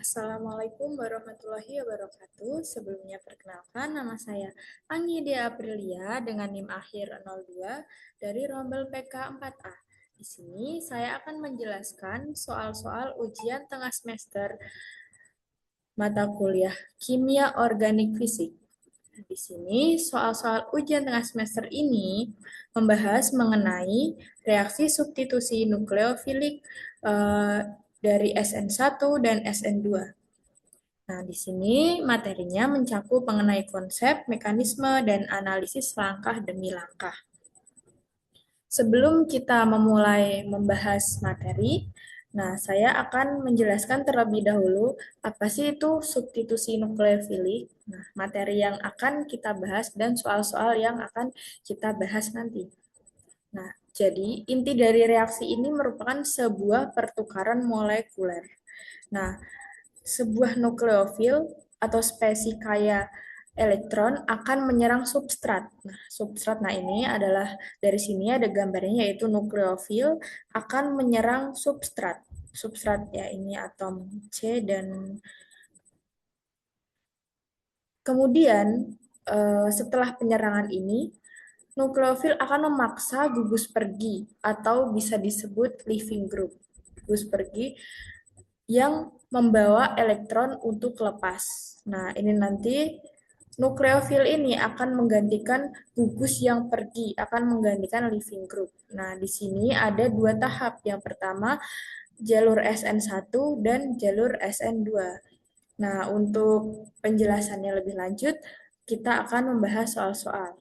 Assalamualaikum warahmatullahi wabarakatuh. Sebelumnya perkenalkan, nama saya Anggidia Aprilia dengan NIM akhir 02 dari Rombel PK 4A. Di sini saya akan menjelaskan soal-soal ujian tengah semester mata kuliah Kimia Organik Fisik. Di sini soal-soal ujian tengah semester ini membahas mengenai reaksi substitusi nukleofilik dari SN1 dan SN2. Nah, di sini materinya mencakup mengenai konsep, mekanisme, dan analisis langkah demi langkah. Sebelum kita memulai membahas materi, nah saya akan menjelaskan terlebih dahulu apa sih itu substitusi nukleofilik, nah, materi yang akan kita bahas dan soal-soal yang akan kita bahas nanti. Nah, jadi inti dari reaksi ini merupakan sebuah pertukaran molekuler. Nah, sebuah nukleofil atau spesies kaya elektron akan menyerang substrat. Nah, ini adalah dari sini ada gambarnya yaitu nukleofil akan menyerang substrat. Substrat ya ini atom C dan kemudian setelah penyerangan ini nukleofil akan memaksa gugus pergi atau bisa disebut leaving group. Gugus pergi yang membawa elektron untuk lepas. Nah, ini nanti nukleofil ini akan menggantikan gugus yang pergi, akan menggantikan leaving group. Nah, di sini ada dua tahap. Yang pertama, jalur SN1 dan jalur SN2. Nah, untuk penjelasannya lebih lanjut, kita akan membahas soal-soal.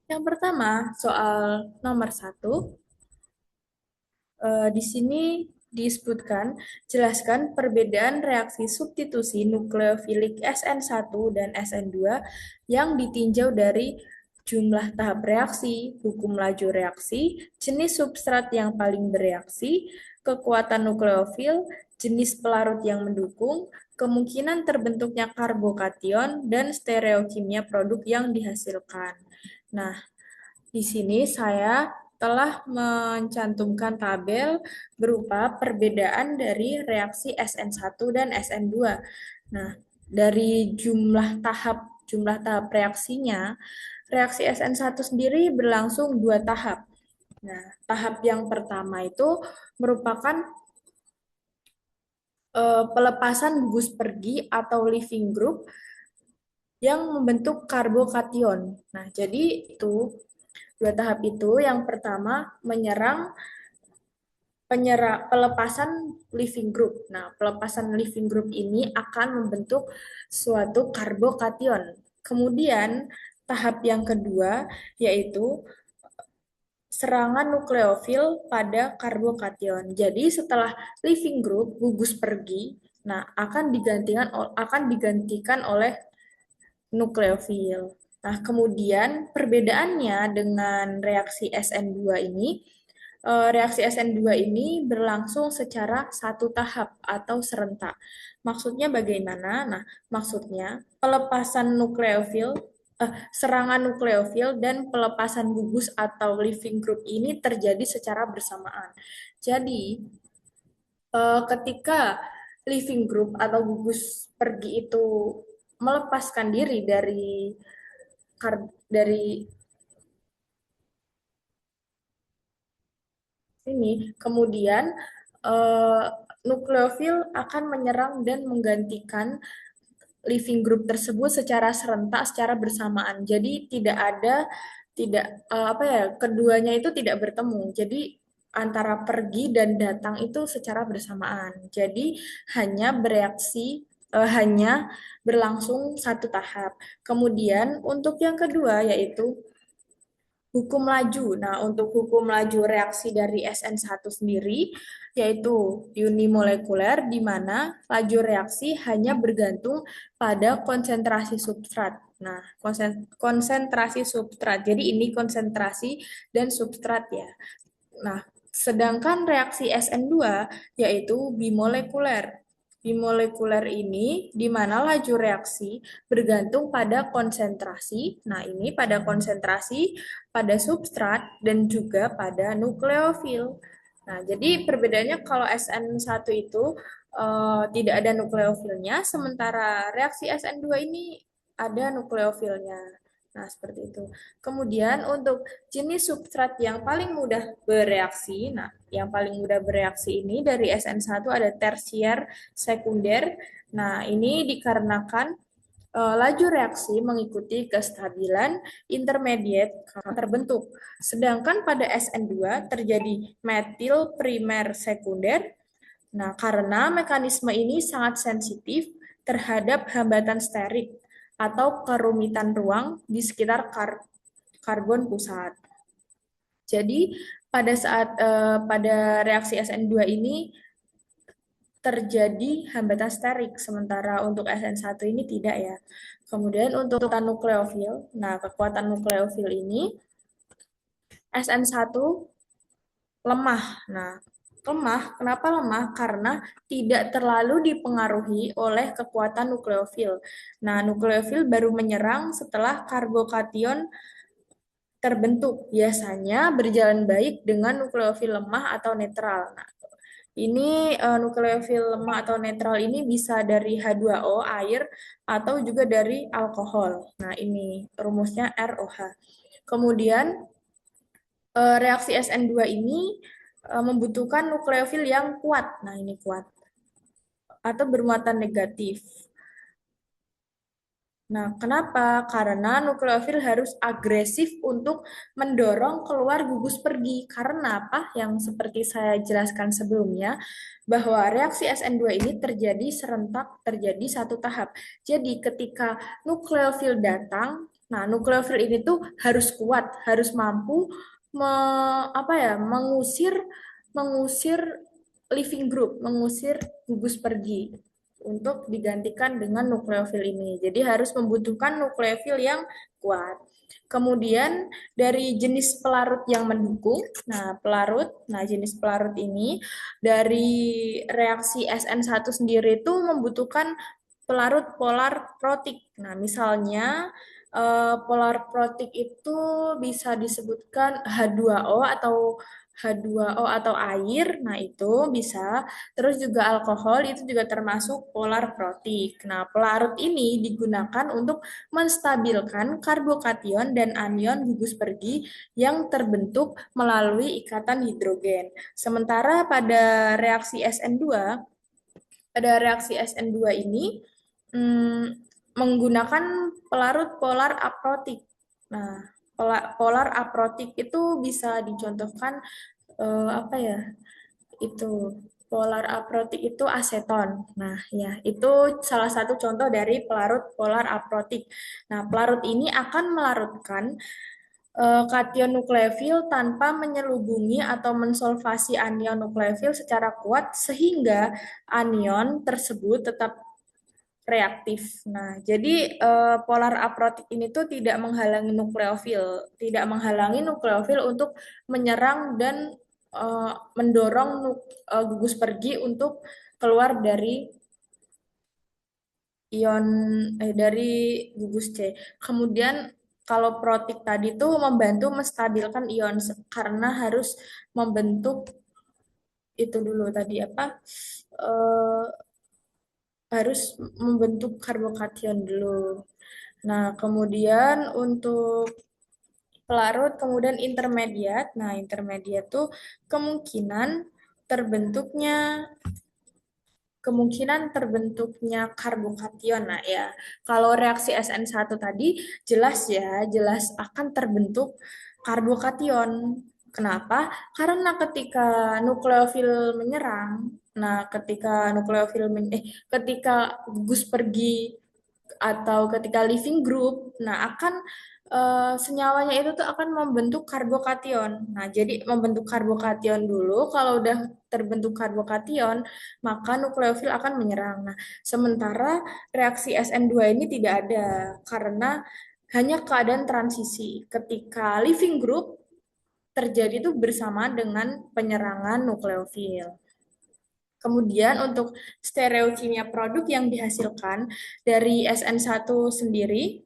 Yang pertama, soal nomor 1. Di sini disebutkan, jelaskan perbedaan reaksi substitusi nukleofilik SN1 dan SN2 yang ditinjau dari jumlah tahap reaksi, hukum laju reaksi, jenis substrat yang paling bereaksi, kekuatan nukleofil, jenis pelarut yang mendukung, kemungkinan terbentuknya karbokation, dan stereokimia produk yang dihasilkan. Nah, di sini saya telah mencantumkan tabel berupa perbedaan dari reaksi SN1 dan SN2. Nah, dari jumlah tahap reaksinya, reaksi SN1 sendiri berlangsung 2 tahap. Nah, tahap yang pertama itu merupakan pelepasan gugus pergi atau leaving group yang membentuk karbokation. Nah, jadi itu 2 tahap itu, yang pertama menyerang pelepasan living group. Nah, pelepasan living group ini akan membentuk suatu karbokation. Kemudian tahap yang kedua yaitu serangan nukleofil pada karbokation. Jadi setelah living group gugus pergi, nah akan digantikan oleh nukleofil. Nah, kemudian perbedaannya dengan reaksi SN2 ini, reaksi SN2 ini berlangsung secara satu tahap atau serentak. Maksudnya bagaimana? Nah, maksudnya pelepasan nukleofil, serangan nukleofil dan pelepasan gugus atau leaving group ini terjadi secara bersamaan. Jadi, ketika leaving group atau gugus pergi itu melepaskan diri dari sini, kemudian eh, nukleofil akan menyerang dan menggantikan living group tersebut secara serentak, secara bersamaan. Jadi keduanya itu tidak bertemu. Jadi antara pergi dan datang itu secara bersamaan. Jadi hanya berlangsung satu tahap. Kemudian untuk yang kedua yaitu hukum laju. Nah, untuk hukum laju reaksi dari SN1 sendiri yaitu unimolekuler di mana laju reaksi hanya bergantung pada konsentrasi substrat. Nah, konsentrasi substrat. Jadi ini konsentrasi dan substrat ya. Nah, sedangkan reaksi SN2 yaitu bimolekuler. Bimolekuler ini di mana laju reaksi bergantung pada konsentrasi. Nah, ini pada konsentrasi, pada substrat, dan juga pada nukleofil. Nah, jadi perbedaannya kalau SN1 itu tidak ada nukleofilnya, sementara reaksi SN2 ini ada nukleofilnya. Nah, seperti itu. Kemudian untuk jenis substrat yang paling mudah bereaksi, nah, yang paling mudah bereaksi ini dari SN1 ada tersier, sekunder. Nah, ini dikarenakan laju reaksi mengikuti kestabilan intermediate terbentuk. Sedangkan pada SN2 terjadi metil primer sekunder. Nah, karena mekanisme ini sangat sensitif terhadap hambatan sterik atau kerumitan ruang di sekitar karbon pusat. Jadi, pada reaksi SN2 ini terjadi hambatan sterik, sementara untuk SN1 ini tidak ya. Kemudian untuk kekuatan nukleofil, nah kekuatan nukleofil ini SN1 lemah. Nah, lemah, kenapa lemah? Karena tidak terlalu dipengaruhi oleh kekuatan nukleofil. Nah, nukleofil baru menyerang setelah karbokation terbentuk. Biasanya berjalan baik dengan nukleofil lemah atau netral. Nah, ini nukleofil lemah atau netral ini bisa dari H2O, air, atau juga dari alkohol. Nah, ini rumusnya ROH. Kemudian, reaksi SN2 ini membutuhkan nukleofil yang kuat. Nah, ini kuat. Atau bermuatan negatif. Nah, kenapa? Karena nukleofil harus agresif untuk mendorong keluar gugus pergi. Karena apa? Yang seperti saya jelaskan sebelumnya, bahwa reaksi SN2 ini terjadi serentak, terjadi satu tahap. Jadi, ketika nukleofil datang, nah nukleofil ini tuh harus kuat, harus mampu mengusir mengusir living group, mengusir gugus pergi untuk digantikan dengan nukleofil ini. Jadi harus membutuhkan nukleofil yang kuat. Kemudian dari jenis pelarut yang mendukung, nah jenis pelarut ini dari reaksi SN1 sendiri itu membutuhkan pelarut polar protik. Nah, misalnya polar protik itu bisa disebutkan H2O atau air, nah itu bisa. Terus juga alkohol itu juga termasuk polar protik. Nah, pelarut ini digunakan untuk menstabilkan karbokation dan anion gugus pergi yang terbentuk melalui ikatan hidrogen. Sementara pada reaksi SN2 ini menggunakan pelarut polar aprotik. Nah, polar aprotik itu bisa dicontohkan apa ya? Itu polar aprotik itu aseton. Nah, ya, itu salah satu contoh dari pelarut polar aprotik. Nah, pelarut ini akan melarutkan kation nukleofil tanpa menyelubungi atau mensolvasi anion nukleofil secara kuat sehingga anion tersebut tetap reaktif. Nah, jadi polar aprotik ini tuh tidak menghalangi nukleofil untuk menyerang dan mendorong gugus pergi untuk keluar ion dari gugus C. Kemudian kalau protik tadi tuh membantu menstabilkan ion karena harus membentuk itu dulu tadi apa? eh, Harus membentuk karbokation dulu. Nah, kemudian untuk pelarut, kemudian intermediat. Nah, intermediat tuh kemungkinan terbentuknya kemungkinan terbentuknya karbokation. Nah, ya, kalau reaksi SN1 tadi jelas akan terbentuk karbokation. Kenapa? Karena ketika nukleofil menyerang, ketika gugus pergi atau ketika living group, nah akan senyawanya itu tuh akan membentuk karbokation. Nah, jadi membentuk karbokation dulu, kalau udah terbentuk karbokation, maka nukleofil akan menyerang. Nah, sementara reaksi SN2 ini tidak ada karena hanya keadaan transisi. Ketika living group terjadi itu bersama dengan penyerangan nukleofil. Kemudian untuk stereokimia produk yang dihasilkan dari SN1 sendiri,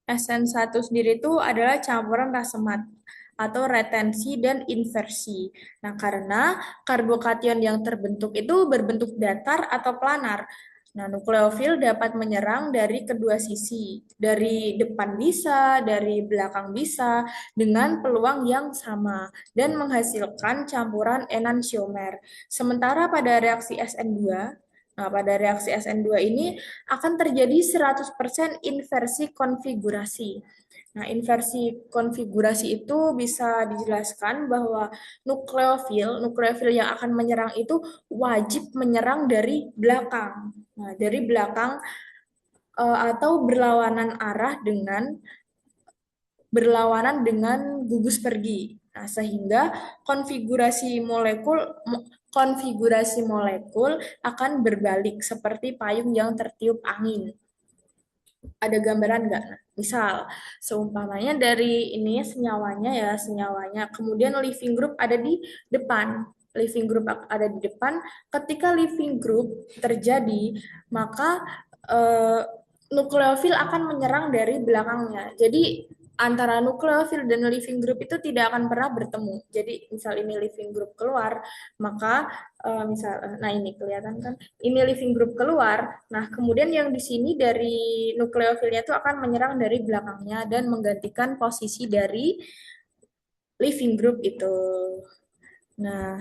SN1 sendiri itu adalah campuran rasemat. atau retensi dan inversi. Nah, karena karbokation yang terbentuk itu berbentuk datar atau planar. Nah, nukleofil dapat menyerang dari kedua sisi, dari depan bisa, dari belakang bisa, dengan peluang yang sama, dan menghasilkan campuran enantiomer. Sementara pada reaksi SN2, nah, pada reaksi SN2 ini akan terjadi 100% inversi konfigurasi. Nah, inversi konfigurasi itu bisa dijelaskan bahwa nukleofil yang akan menyerang itu wajib menyerang dari belakang. Nah, dari belakang atau berlawanan dengan gugus pergi. Nah, sehingga konfigurasi molekul akan berbalik seperti payung yang tertiup angin. Ada gambaran nggak? Nah, misal, seumpamanya dari ini senyawanya, kemudian living group ada di depan. Living group ada di depan. Ketika living group terjadi, maka eh, nukleofil akan menyerang dari belakangnya. Jadi antara nukleofil dan living group itu tidak akan pernah bertemu. Jadi misal ini living group keluar, maka nah ini kelihatan kan, ini living group keluar. Nah, kemudian yang di sini dari nukleofilnya itu akan menyerang dari belakangnya dan menggantikan posisi dari living group itu. Nah,